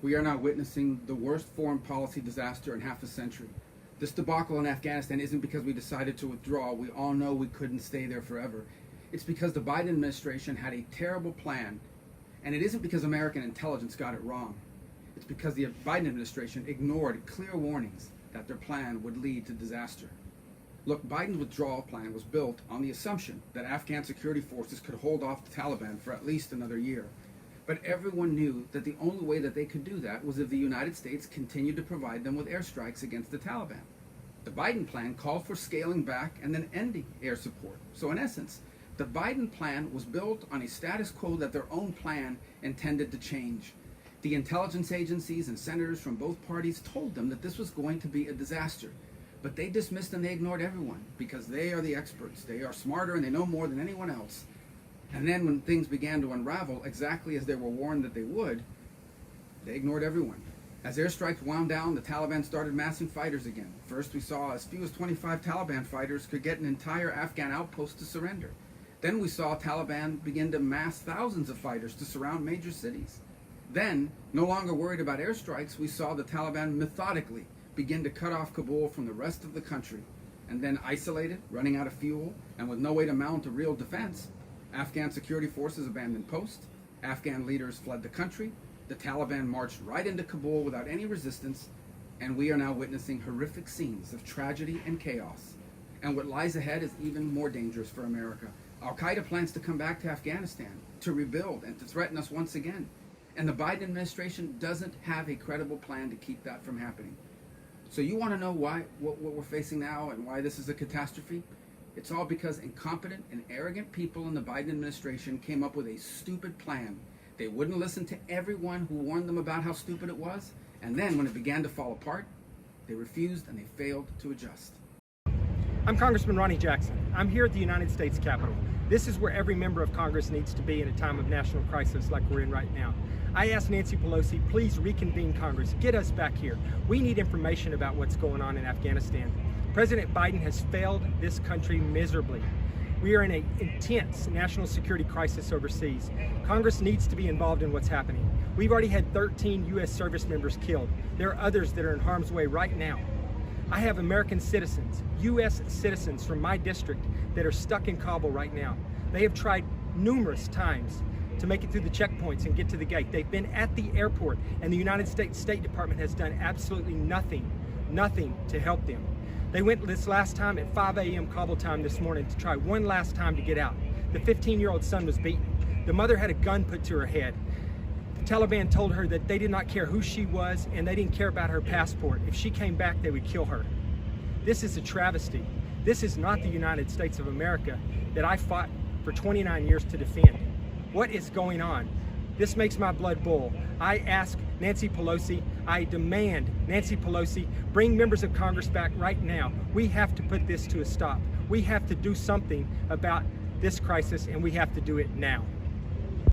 We are now witnessing the worst foreign policy disaster in half a century. This debacle in Afghanistan isn't because we decided to withdraw. We all know we couldn't stay there forever. It's because the Biden administration had a terrible plan, and it isn't because American intelligence got it wrong. It's because the Biden administration ignored clear warnings that their plan would lead to disaster. Look, Biden's withdrawal plan was built on the assumption that Afghan security forces could hold off the Taliban for at least another year. But everyone knew that the only way that they could do that was if the United States continued to provide them with airstrikes against the Taliban. The Biden plan called for scaling back and then ending air support. So in essence, the Biden plan was built on a status quo that their own plan intended to change. The intelligence agencies and senators from both parties told them that this was going to be a disaster. But they dismissed and they ignored everyone because they are the experts. They are smarter and they know more than anyone else. And then when things began to unravel exactly as they were warned that they would, they ignored everyone. As airstrikes wound down, the Taliban started massing fighters again. First, we saw as few as 25 Taliban fighters could get an entire Afghan outpost to surrender. Then we saw Taliban begin to mass thousands of fighters to surround major cities. Then, no longer worried about airstrikes, we saw the Taliban methodically begin to cut off Kabul from the rest of the country. And then isolated, running out of fuel, and with no way to mount a real defense, Afghan security forces abandoned posts, Afghan leaders fled the country, the Taliban marched right into Kabul without any resistance, and we are now witnessing horrific scenes of tragedy and chaos. And what lies ahead is even more dangerous for America. Al-Qaeda plans to come back to Afghanistan, to rebuild, and to threaten us once again. And the Biden administration doesn't have a credible plan to keep that from happening. So you want to know what we're facing now and why this is a catastrophe? It's all because incompetent and arrogant people in the Biden administration came up with a stupid plan. They wouldn't listen to everyone who warned them about how stupid it was, and then when it began to fall apart, they refused and they failed to adjust. I'm Congressman Ronnie Jackson. I'm here at the United States Capitol. This is where every member of Congress needs to be in a time of national crisis like we're in right now. I asked Nancy Pelosi, please reconvene Congress, get us back here. We need information about what's going on in Afghanistan. President Biden has failed this country miserably. We are in an intense national security crisis overseas. Congress needs to be involved in what's happening. We've already had 13 U.S. service members killed. There are others that are in harm's way right now. I have American citizens, U.S. citizens from my district that are stuck in Kabul right now. They have tried numerous times to make it through the checkpoints and get to the gate. They've been at the airport, and the United States State Department has done absolutely nothing to help them. They went this last time at 5 a.m. Kabul time this morning to try one last time to get out. The 15-year-old son was beaten. The mother had a gun put to her head. The Taliban told her that they did not care who she was and they didn't care about her passport. If she came back, they would kill her. This is a travesty. This is not the United States of America that I fought for 29 years to defend. What is going on? This makes my blood boil. I ask Nancy Pelosi, I demand Nancy Pelosi, bring members of Congress back right now. We have to put this to a stop. We have to do something about this crisis, and we have to do it now.